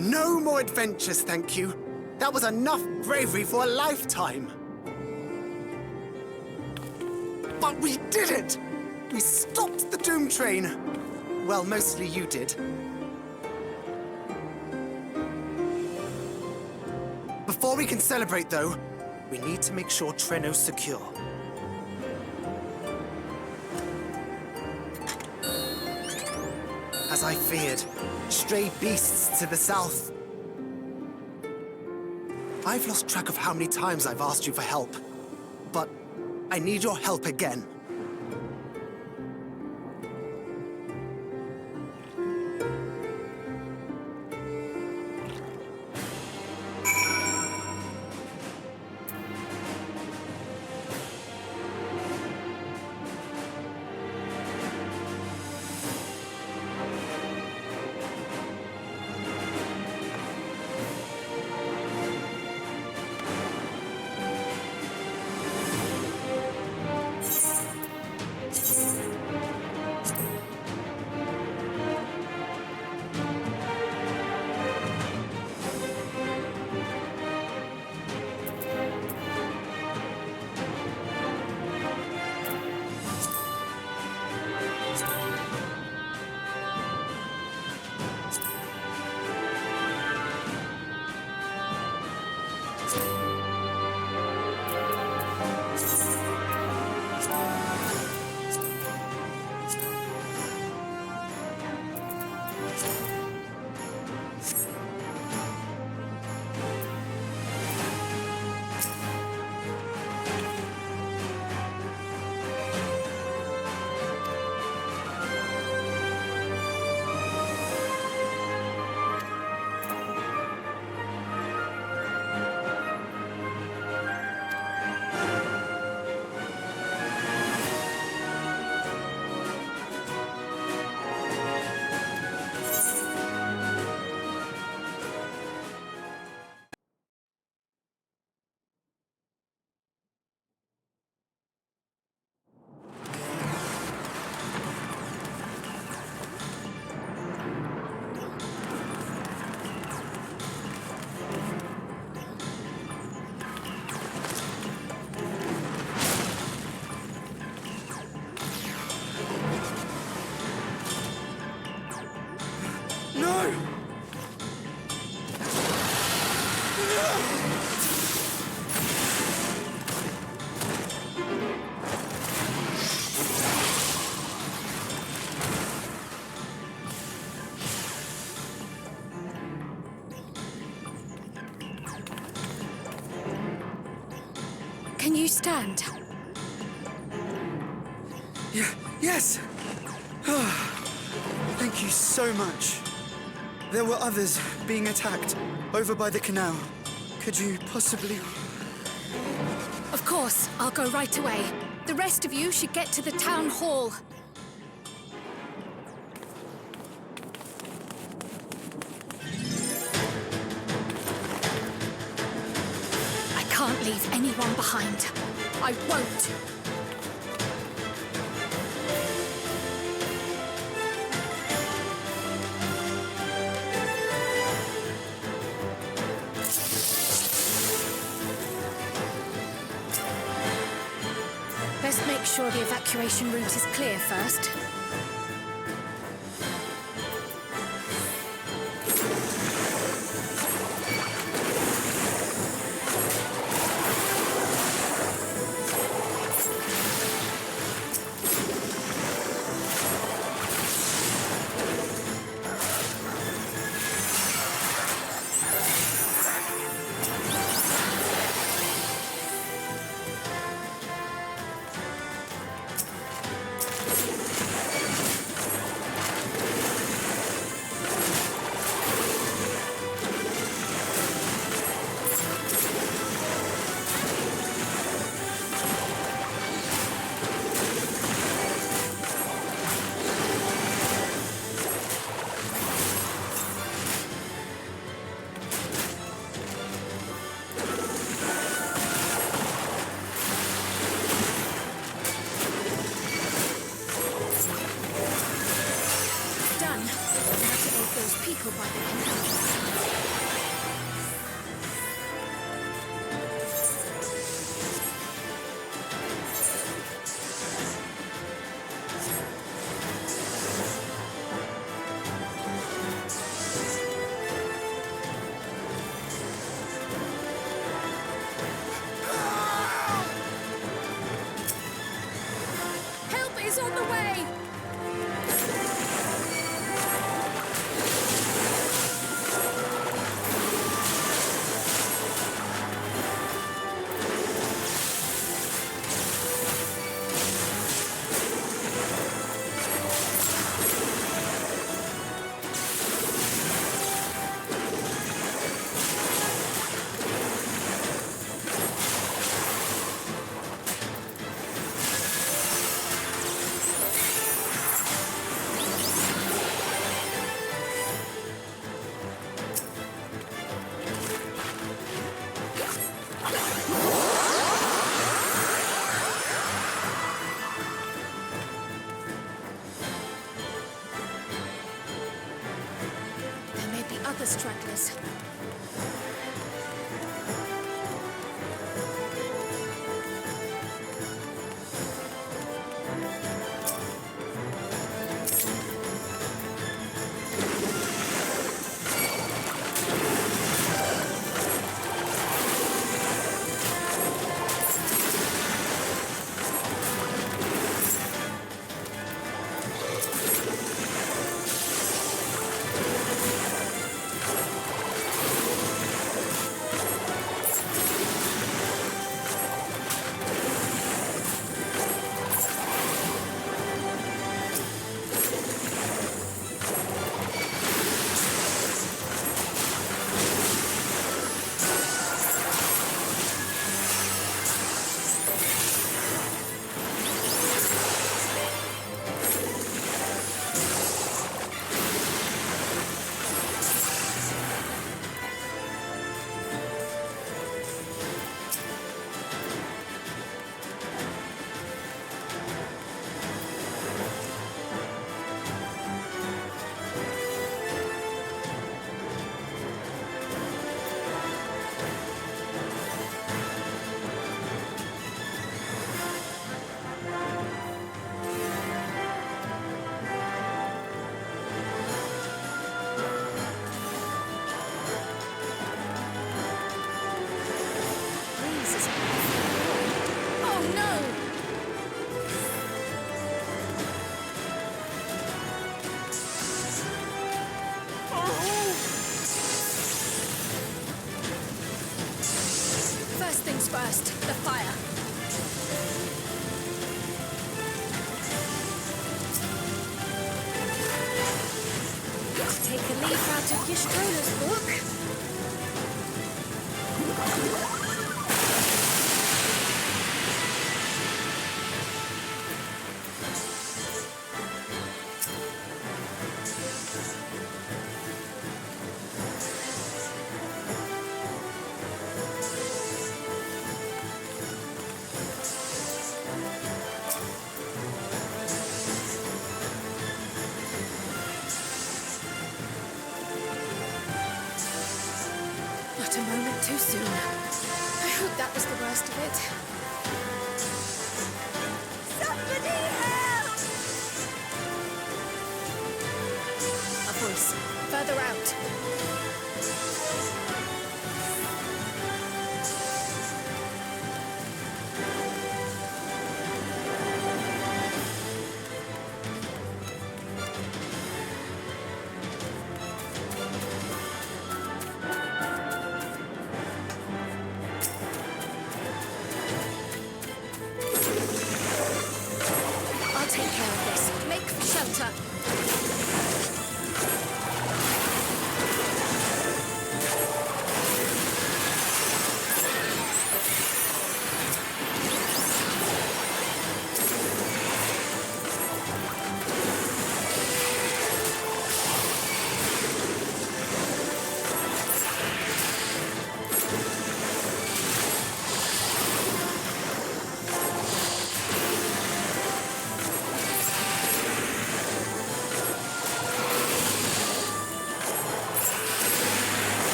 No more adventures, thank you. That was enough bravery for a lifetime. But we did it! We stopped the Doom Train. Well, mostly you did. Before we can celebrate, though, we need to make sure Treno's secure. As I feared, stray beasts to the south. I've lost track of how many times I've asked you for help, but I need your help again. Can you stand? Yes! Thank you so much. There were others being attacked over by the canal. Could you possibly... Of course, I'll go right away. The rest of you should get to the town hall. I can't leave anyone behind. I won't. Best make sure the evacuation route is clear first. Help is on the way! There may be other stragglers. Oh no! First things first, the fire. Take a leaf out of Yishtrola's book. Not a moment too soon. I hope that was the worst of it. Somebody help! A voice. Further out.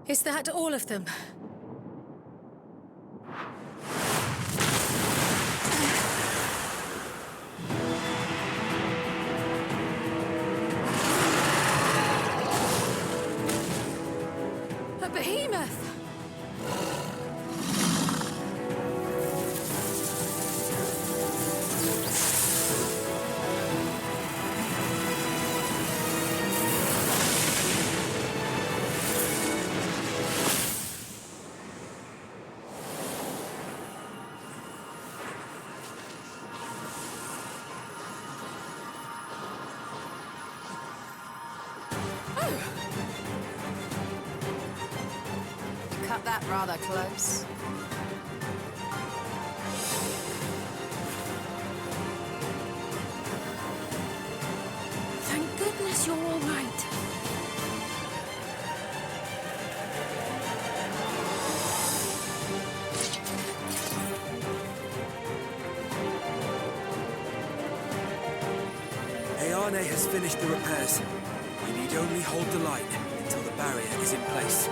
Is that all of them? A behemoth! Cut that rather close. Thank goodness you're all right. Ayane has finished the repairs. We need only hold the line until the barrier is in place.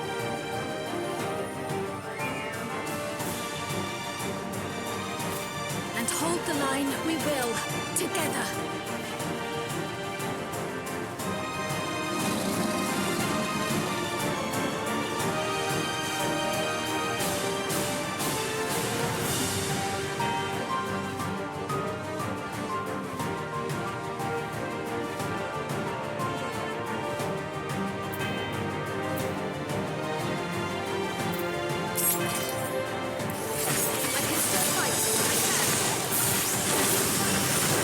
And hold the line we will, together. I can still fight. I can.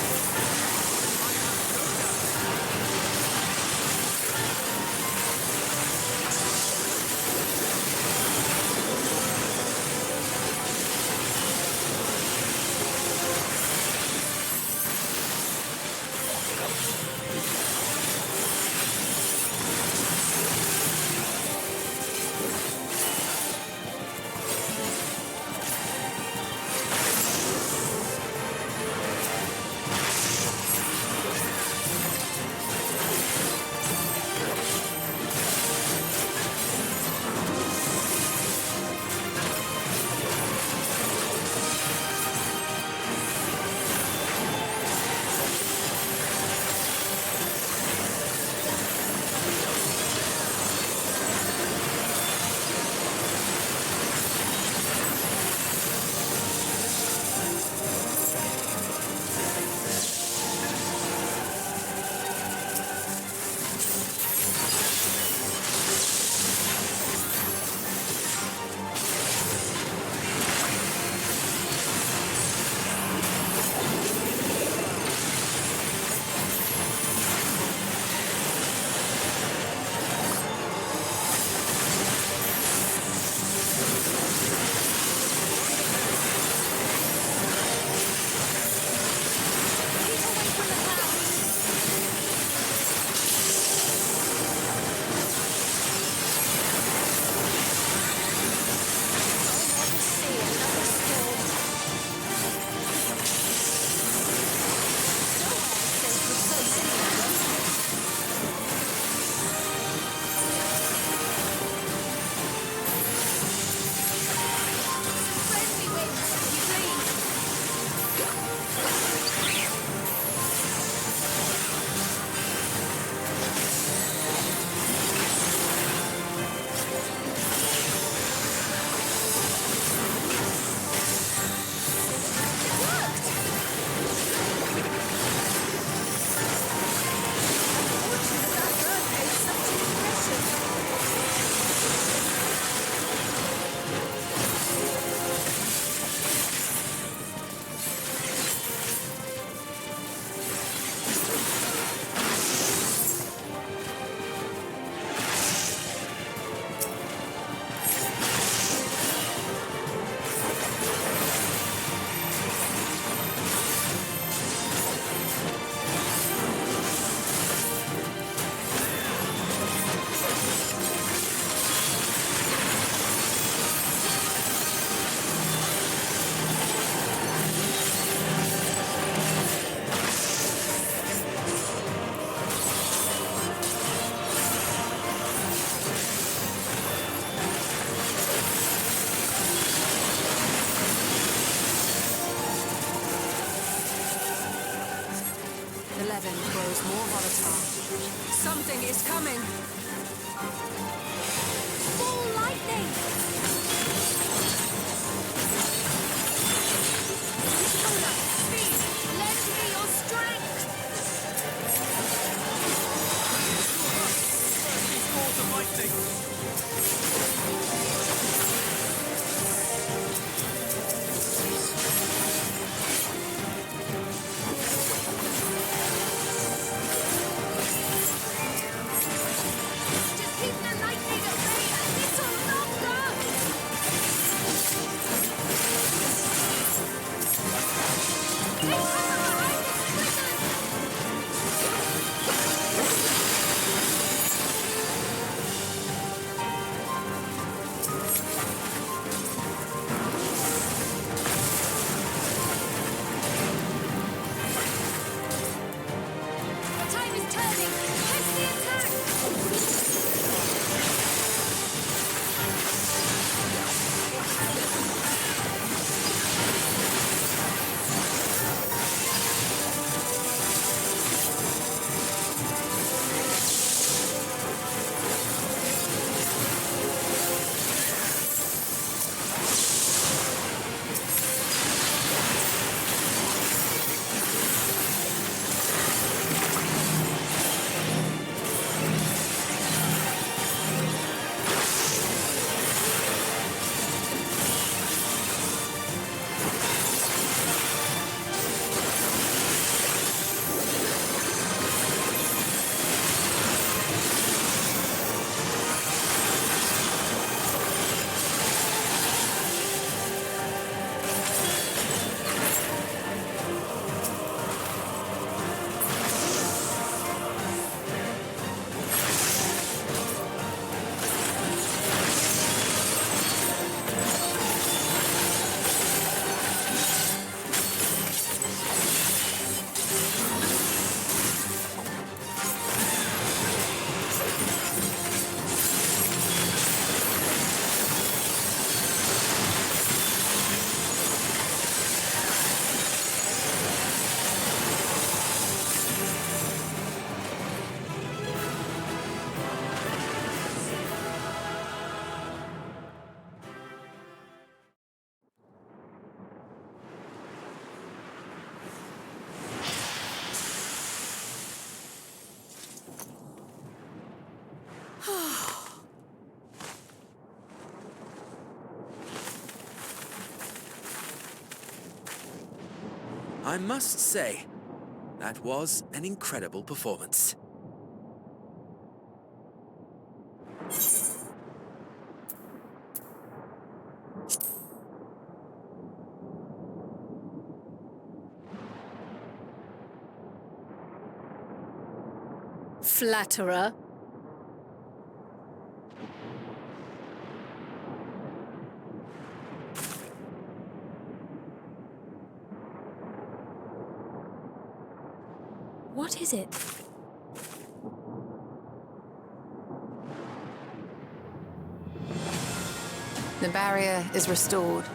grows more volatile. Something is coming. Full lightning! Soda, speed, lend me your strength! These balls of lightning! Just keep the lightning at bay a little longer! Take cover behind this prison! The time is turning! Press the attack! I must say, that was an incredible performance. Flatterer. What is it? The barrier is restored.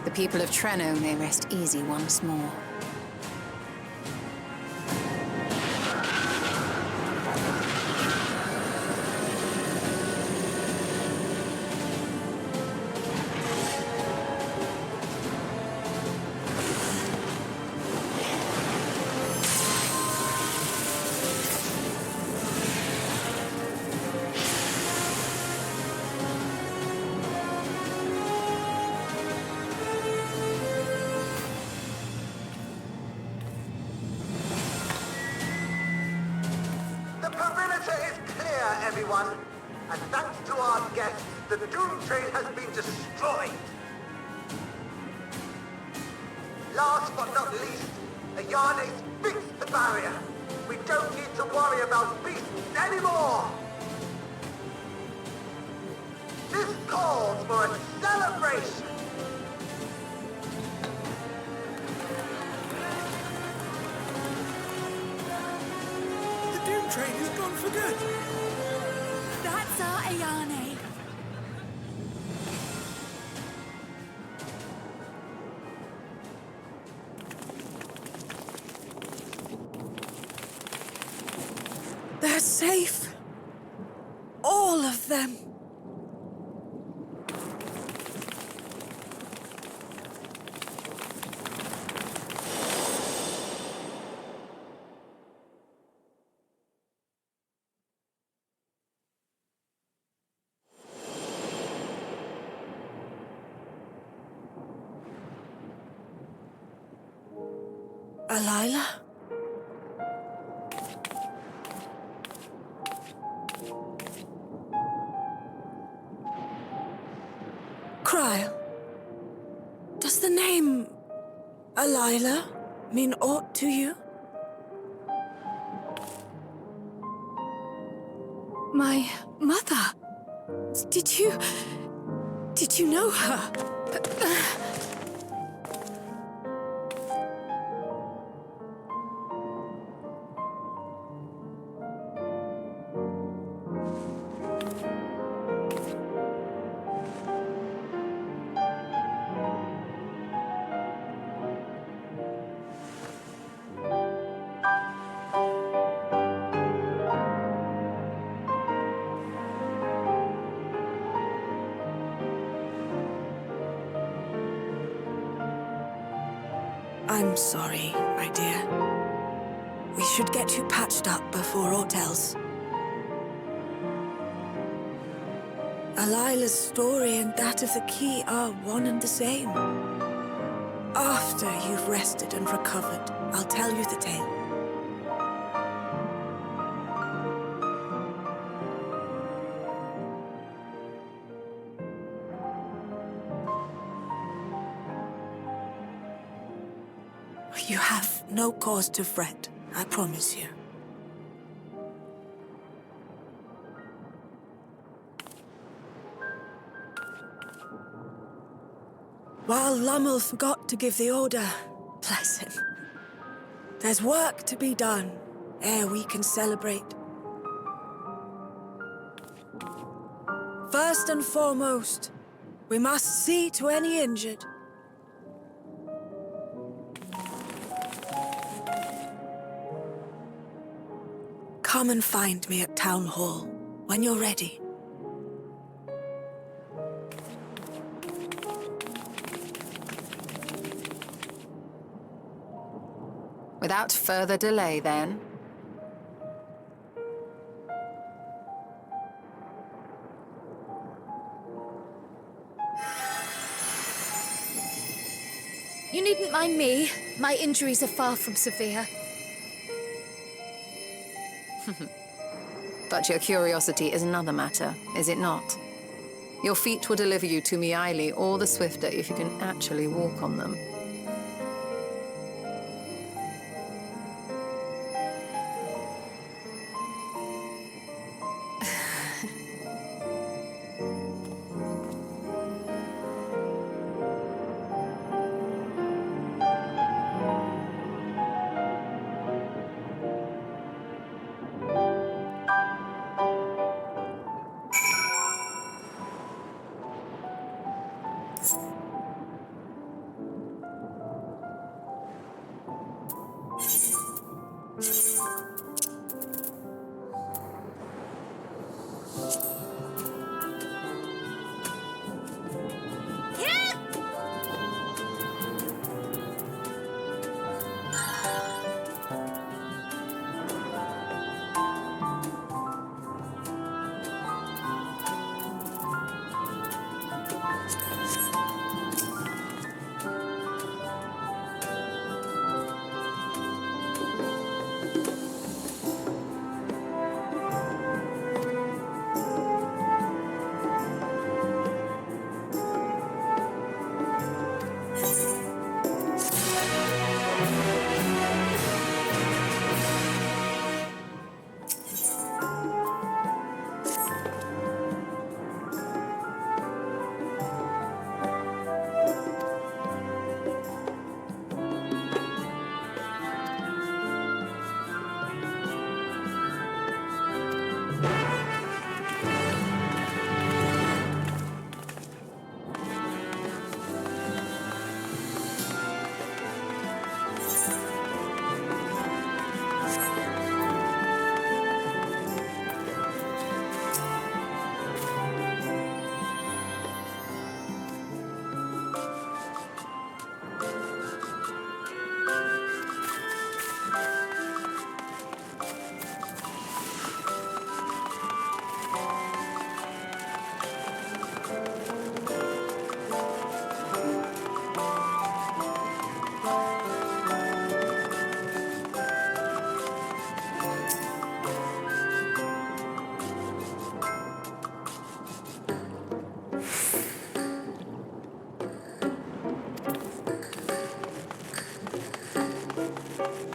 The people of Treno may rest easy once more. The perimeter is clear, everyone. And thanks to our guests, the Doom Train has been destroyed. Last but not least, Ayane's fixed the barrier. We don't need to worry about beasts anymore. This calls for a celebration. The Doom Train is gone for good! That's our Ayane. They're safe. All of them. Alila? Cryle, does the name Alila mean aught to you? My mother? Did you know her? I'm sorry, my dear. We should get you patched up before aught else. Alila's story and that of the key are one and the same. After you've rested and recovered, I'll tell you the tale. You have no cause to fret, I promise you. While Lummel forgot to give the order, bless him, there's work to be done ere we can celebrate. First and foremost, we must see to any injured. Come and find me at Town Hall when you're ready. Without further delay, then. You needn't mind me. My injuries are far from severe. But your curiosity is another matter, is it not? Your feet will deliver you to Meili all the swifter if you can actually walk on them.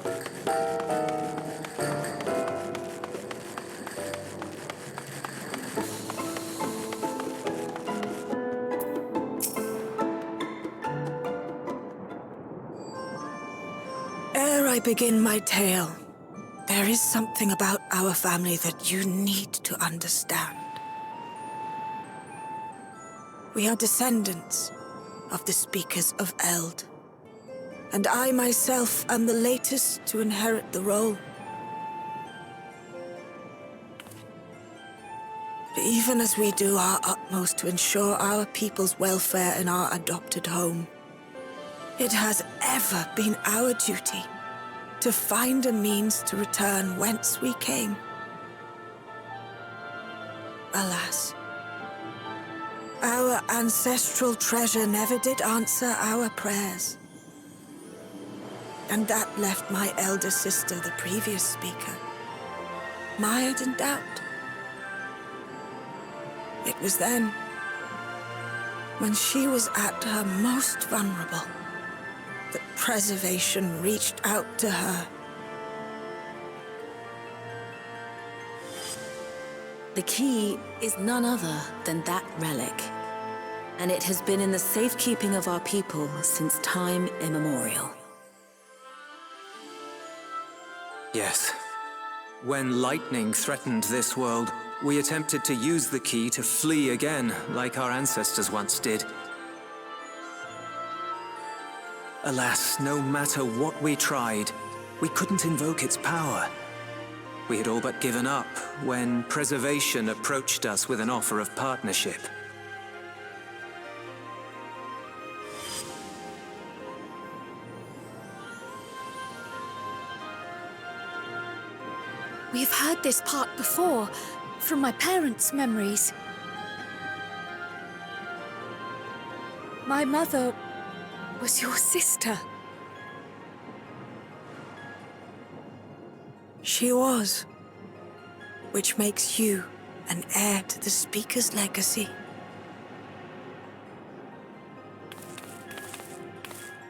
Ere I begin my tale, there is something about our family that you need to understand. We are descendants of the Speakers of Eld, and I myself am the latest to inherit the role. Even as we do our utmost to ensure our people's welfare in our adopted home, it has ever been our duty to find a means to return whence we came. Alas, our ancestral treasure never did answer our prayers. And that left my elder sister, the previous speaker, mired in doubt. It was then, when she was at her most vulnerable, that preservation reached out to her. The key is none other than that relic, and it has been in the safekeeping of our people since time immemorial. Yes. When lightning threatened this world, we attempted to use the key to flee again, like our ancestors once did. Alas, no matter what we tried, we couldn't invoke its power. We had all but given up when Preservation approached us with an offer of partnership. We've heard this part before, from my parents' memories. My mother was your sister. She was, which makes you an heir to the Speaker's legacy.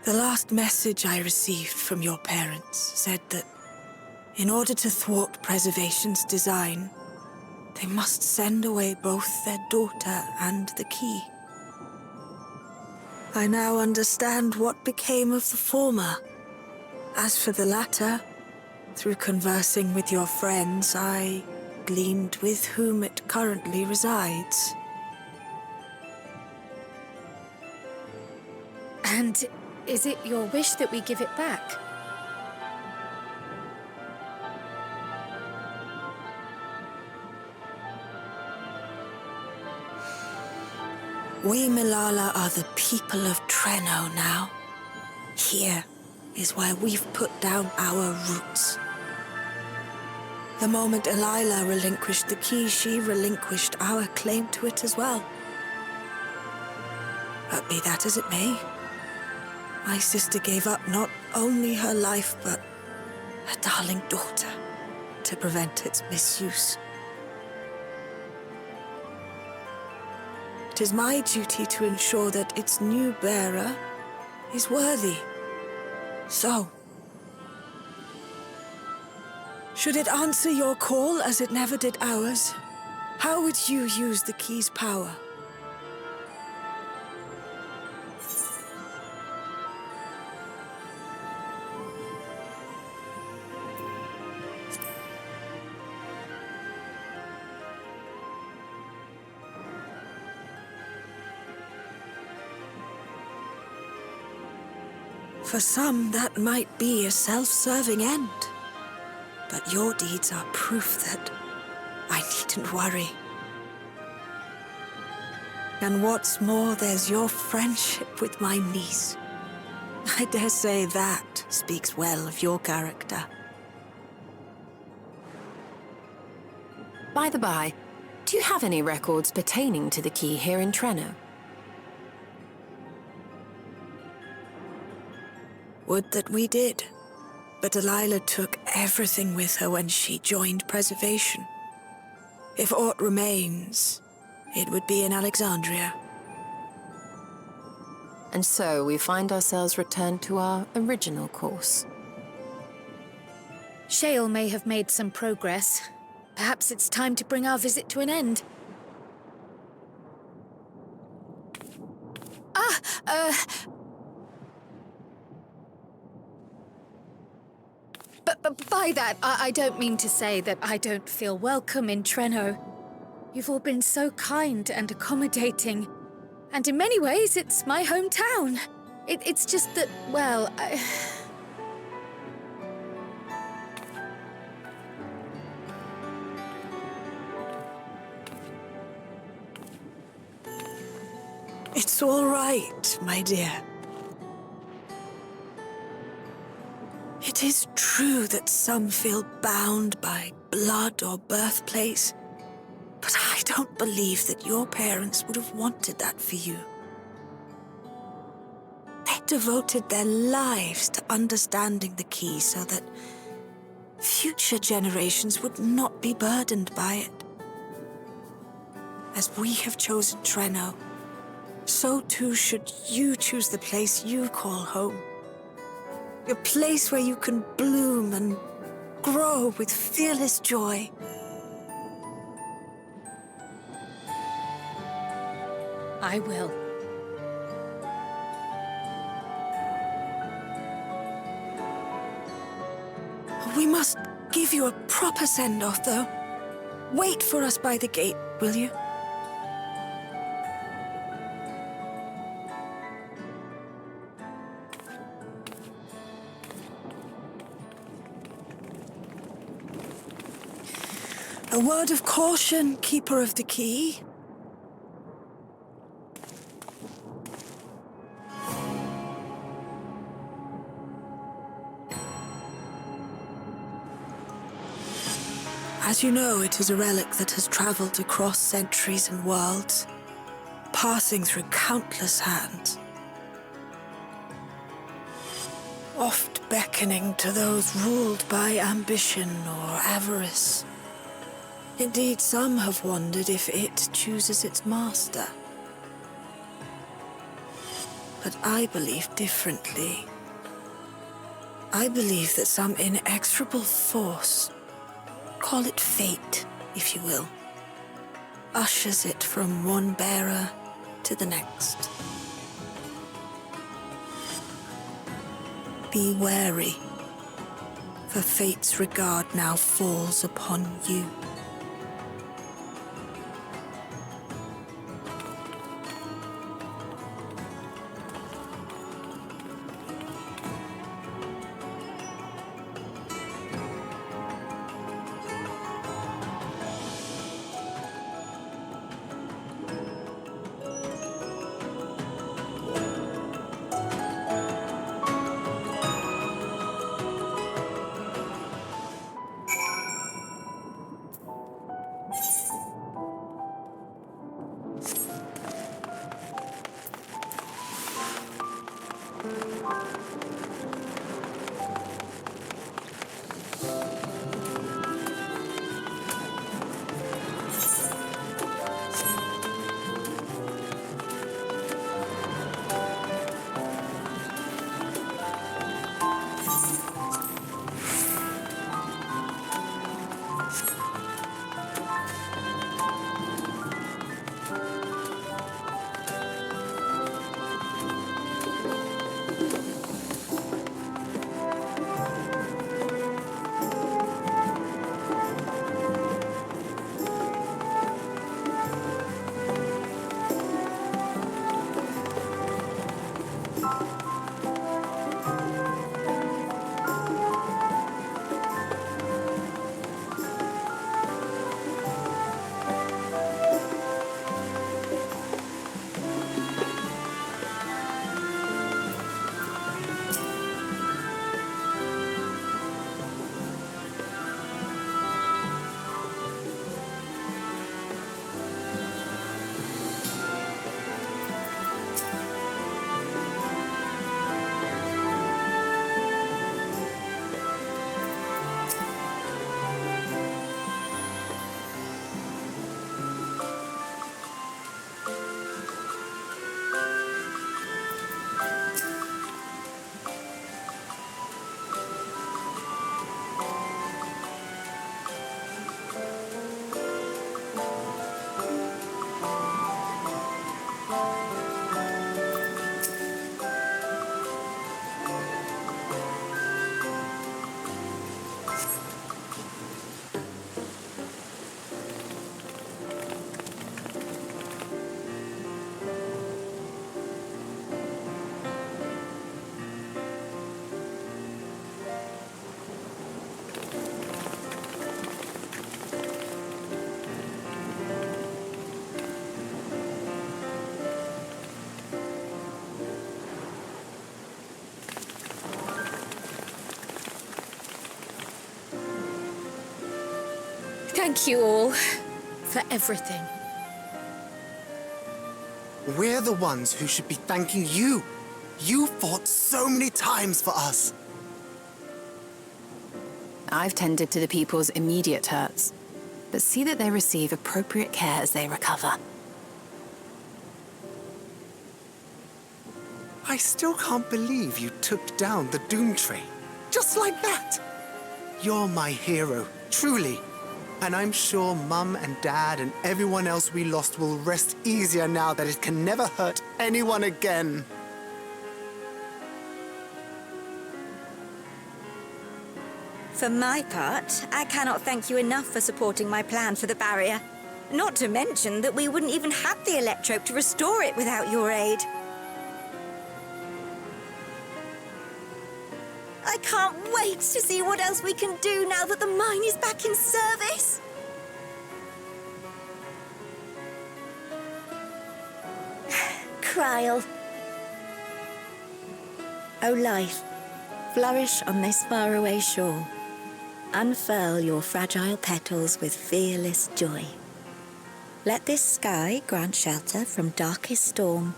The last message I received from your parents said that in order to thwart Preservation's design, they must send away both their daughter and the key. I now understand what became of the former. As for the latter, through conversing with your friends, I gleaned with whom it currently resides. And is it your wish that we give it back? We Milala are the people of Treno now. Here is where we've put down our roots. The moment Elila relinquished the key, she relinquished our claim to it as well. But be that as it may, my sister gave up not only her life, but her darling daughter to prevent its misuse. It is my duty to ensure that its new bearer is worthy. So, should it answer your call as it never did ours, how would you use the key's power? For some, that might be a self-serving end. But your deeds are proof that I needn't worry. And what's more, there's your friendship with my niece. I dare say that speaks well of your character. By the by, do you have any records pertaining to the key here in Treno? Would that we did. But Delilah took everything with her when she joined Preservation. If aught remains, it would be in Alexandria. And so we find ourselves returned to our original course. Shale may have made some progress. Perhaps it's time to bring our visit to an end. But by that, I don't mean to say that I don't feel welcome in Treno. You've all been so kind and accommodating. And in many ways, it's my hometown. It's just that, well, It's all right, my dear. It is true that some feel bound by blood or birthplace, but I don't believe that your parents would have wanted that for you. They devoted their lives to understanding the key so that future generations would not be burdened by it. As we have chosen Treno, so too should you choose the place you call home. A place where you can bloom and grow with fearless joy. I will. We must give you a proper send-off, though. Wait for us by the gate, will you? A word of caution, Keeper of the Key. As you know, it is a relic that has traveled across centuries and worlds, passing through countless hands, oft beckoning to those ruled by ambition or avarice. Indeed, some have wondered if it chooses its master. But I believe differently. I believe that some inexorable force, call it fate, if you will, ushers it from one bearer to the next. Be wary, for fate's regard now falls upon you. Thank you all for everything. We're the ones who should be thanking you. You fought so many times for us. I've tended to the people's immediate hurts, but see that they receive appropriate care as they recover. I still can't believe you took down the Doom Train. Just like that. You're my hero, truly. And I'm sure Mum and Dad and everyone else we lost will rest easier now that it can never hurt anyone again. For my part, I cannot thank you enough for supporting my plan for the barrier. Not to mention that we wouldn't even have the Electrope to restore it without your aid. I can't wait to see what else we can do now that the mine is back in service. Kryl. O life, flourish on this faraway shore. Unfurl your fragile petals with fearless joy. Let this sky grant shelter from darkest storm,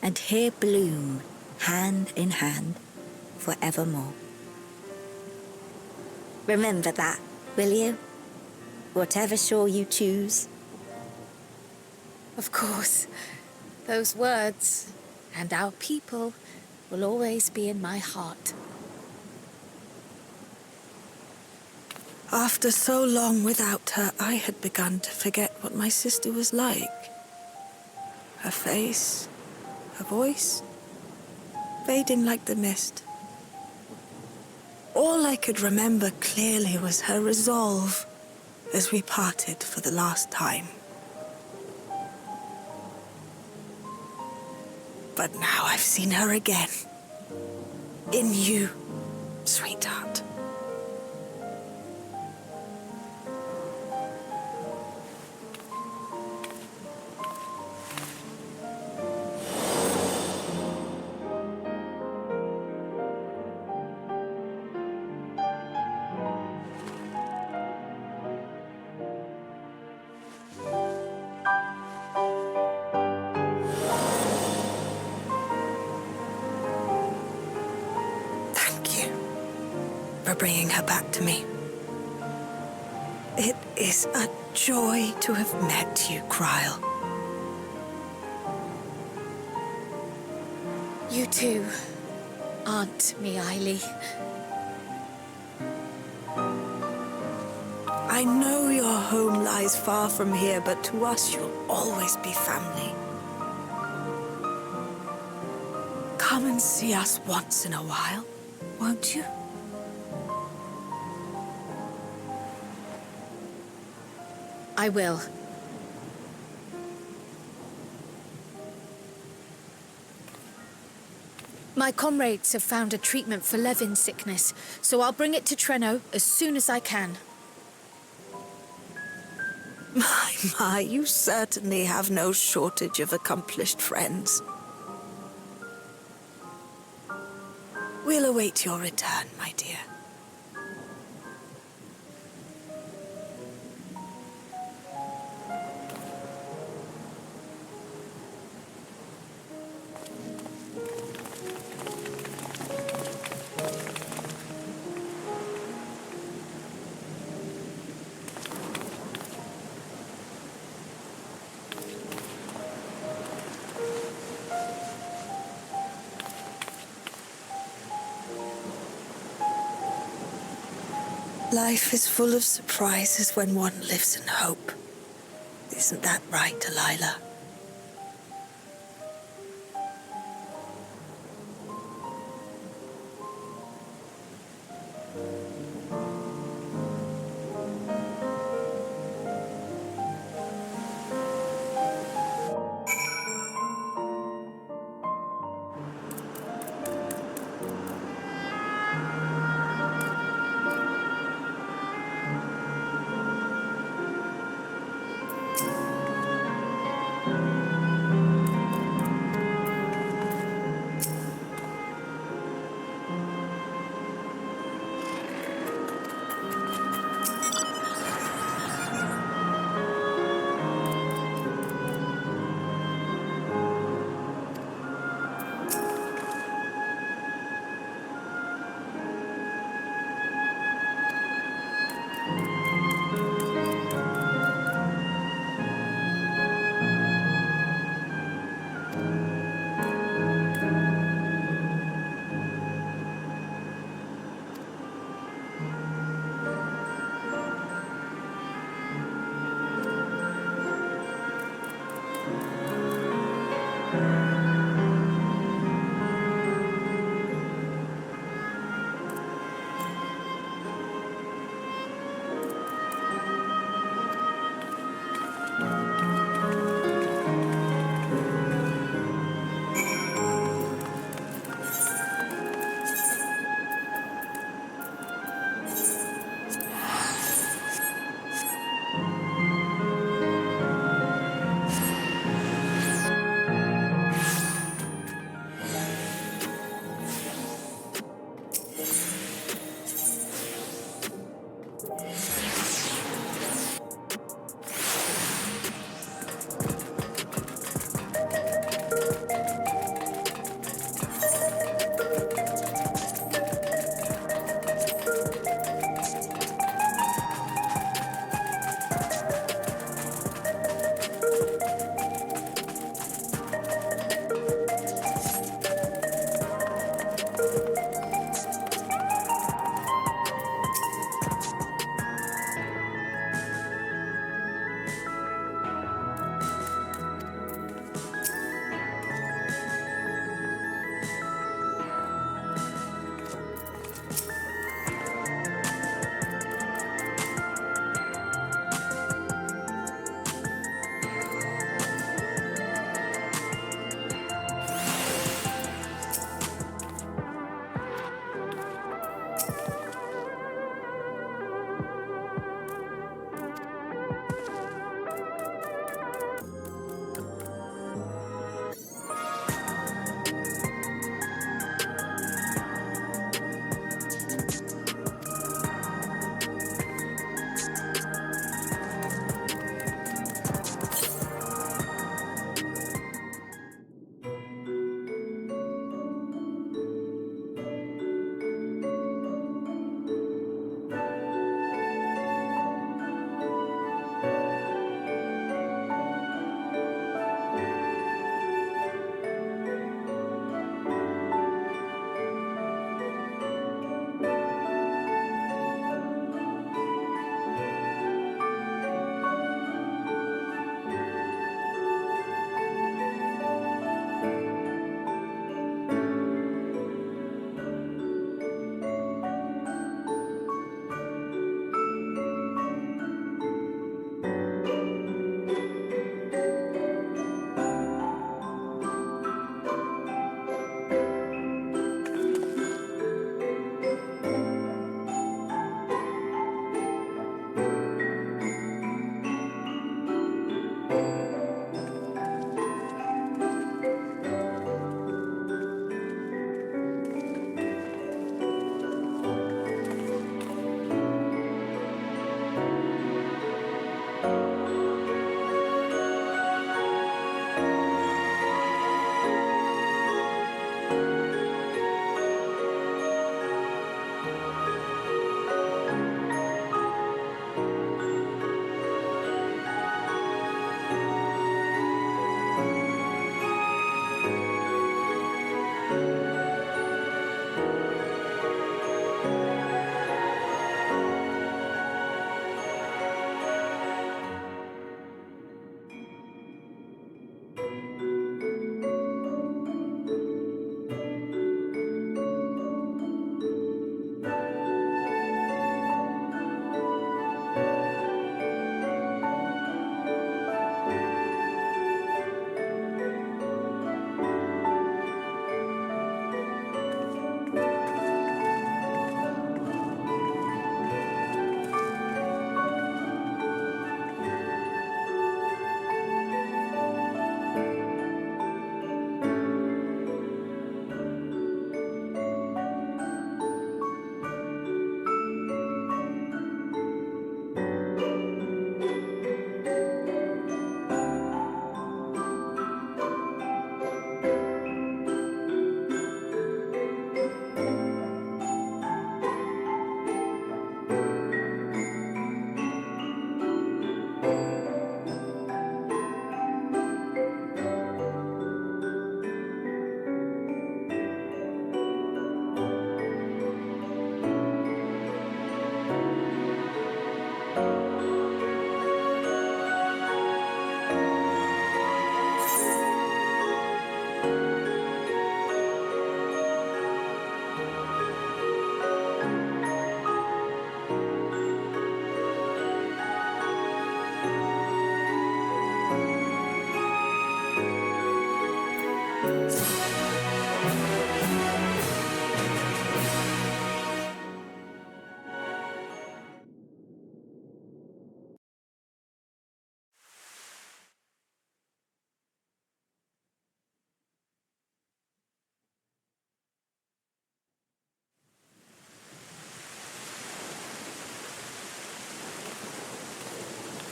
and here bloom, hand in hand, forevermore. Remember that, will you? Whatever shore you choose. Of course, those words and our people will always be in my heart. After so long without her, I had begun to forget what my sister was like. Her face, her voice, fading like the mist. All I could remember clearly was her resolve as we parted for the last time. But now I've seen her again. In you, sweetheart. For bringing her back to me. It is a joy to have met you, Kryl. You too, Aunt Miaili. I know your home lies far from here, but to us you'll always be family. Come and see us once in a while, won't you? I will. My comrades have found a treatment for Levin's sickness, so I'll bring it to Treno as soon as I can. My, you certainly have no shortage of accomplished friends. We'll await your return, my dear. Life is full of surprises when one lives in hope. Isn't that right, Delilah?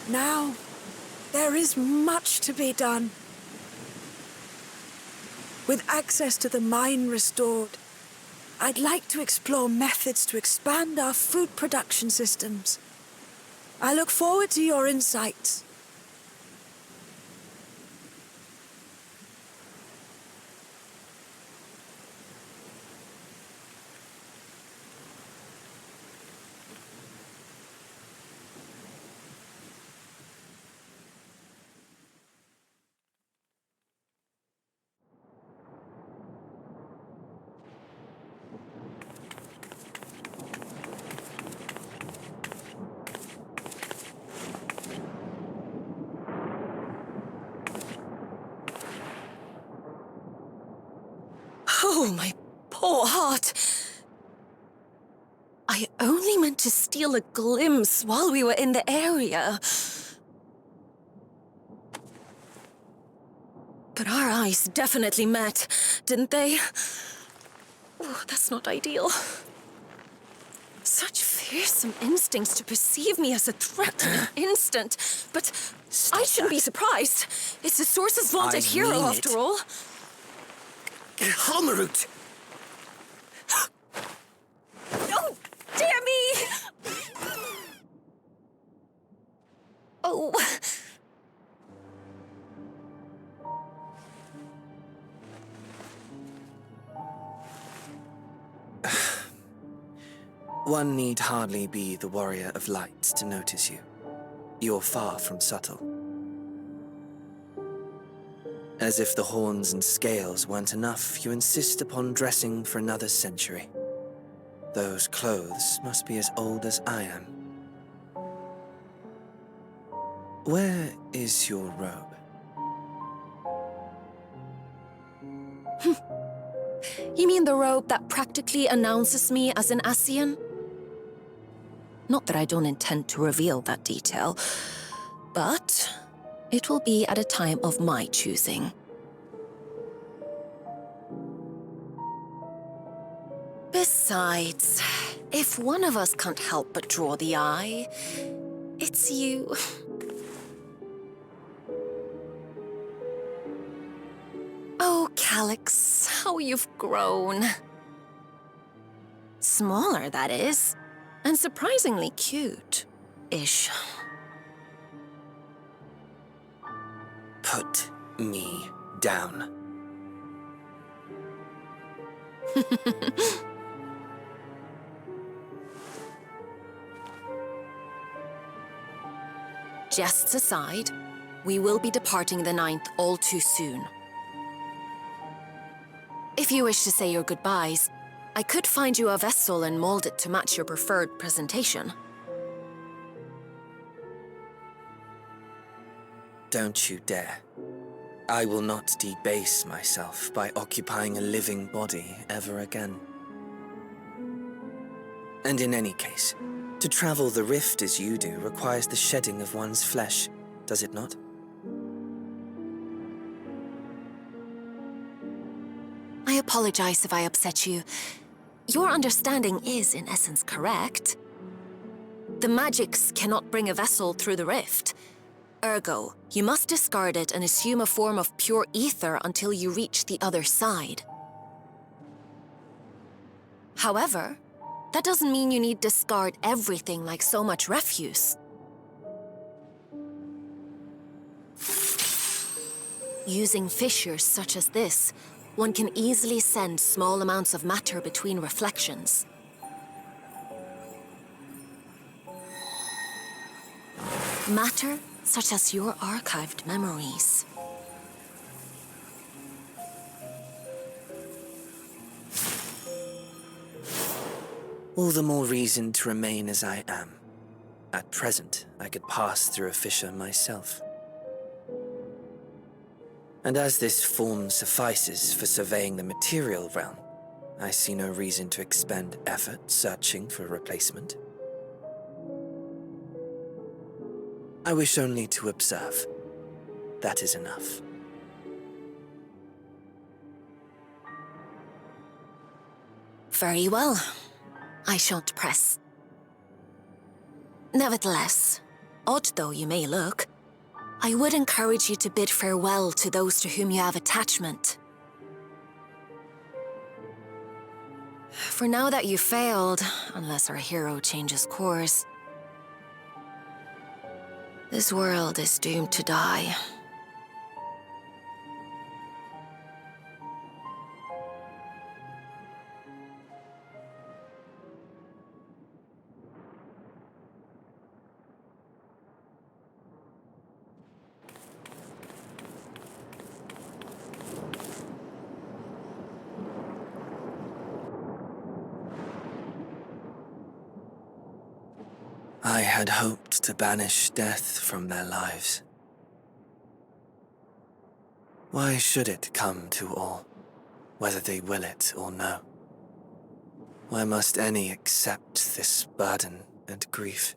Now, there is much to be done. With access to the mine restored, I'd like to explore methods to expand our food production systems. I look forward to your insights. Oh, my poor heart. I only meant to steal a glimpse while we were in the area. But our eyes definitely met, didn't they? Oh, that's not ideal. Such fearsome instincts to perceive me as a threat in an instant. But I shouldn't be surprised. It's the Source's vaunted hero, after all. Halmarut! Oh, dear me! Oh. One need hardly be the warrior of light to notice you. You're far from subtle. As if the horns and scales weren't enough, you insist upon dressing for another century. Those clothes must be as old as I am. Where is your robe? You mean the robe that practically announces me as an Ascian? Not that I don't intend to reveal that detail, but it will be at a time of my choosing. Besides, if one of us can't help but draw the eye, it's you. Oh, Calyx, how you've grown. Smaller, that is, and surprisingly cute-ish. Put me down. Jests aside, we will be departing the 9th all too soon. If you wish to say your goodbyes, I could find you a vessel and mold it to match your preferred presentation. Don't you dare. I will not debase myself by occupying a living body ever again. And in any case, to travel the rift as you do requires the shedding of one's flesh, does it not? I apologize if I upset you. Your understanding is, in essence, correct. The magics cannot bring a vessel through the rift. Ergo, you must discard it and assume a form of pure ether until you reach the other side. However, that doesn't mean you need discard everything like so much refuse. Using fissures such as this, one can easily send small amounts of matter between reflections. Matter such as your archived memories. All the more reason to remain as I am. At present, I could pass through a fissure myself. And as this form suffices for surveying the material realm, I see no reason to expend effort searching for a replacement. I wish only to observe. That is enough. Very well. I shan't press. Nevertheless, Odd though you may look, I would encourage you to bid farewell to those to whom you have attachment. For now that you've failed, unless our hero changes course, this world is doomed to die. I had hoped to banish death from their lives. Why should it come to all, whether they will it or no? Why must any accept this burden and grief?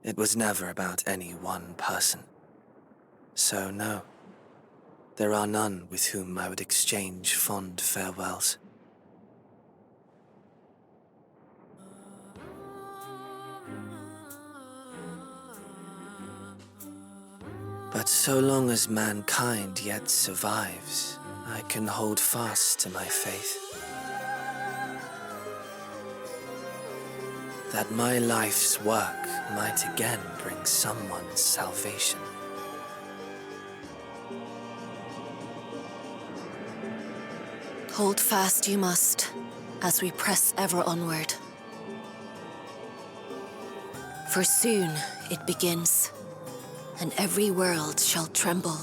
It was never about any one person. So no, there are none with whom I would exchange fond farewells. But so long as mankind yet survives, I can hold fast to my faith. That my life's work might again bring someone salvation. Hold fast you must, as we press ever onward. For soon it begins, and every world shall tremble.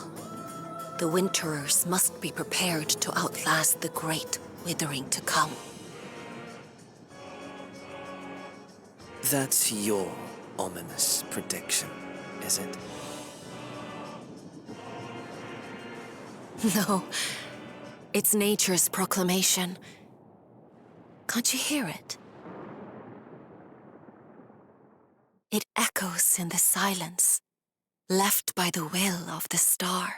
The winterers must be prepared to outlast the great withering to come. That's your ominous prediction, is it? No, it's nature's proclamation. Can't you hear it? It echoes in the silence, left by the will of the star.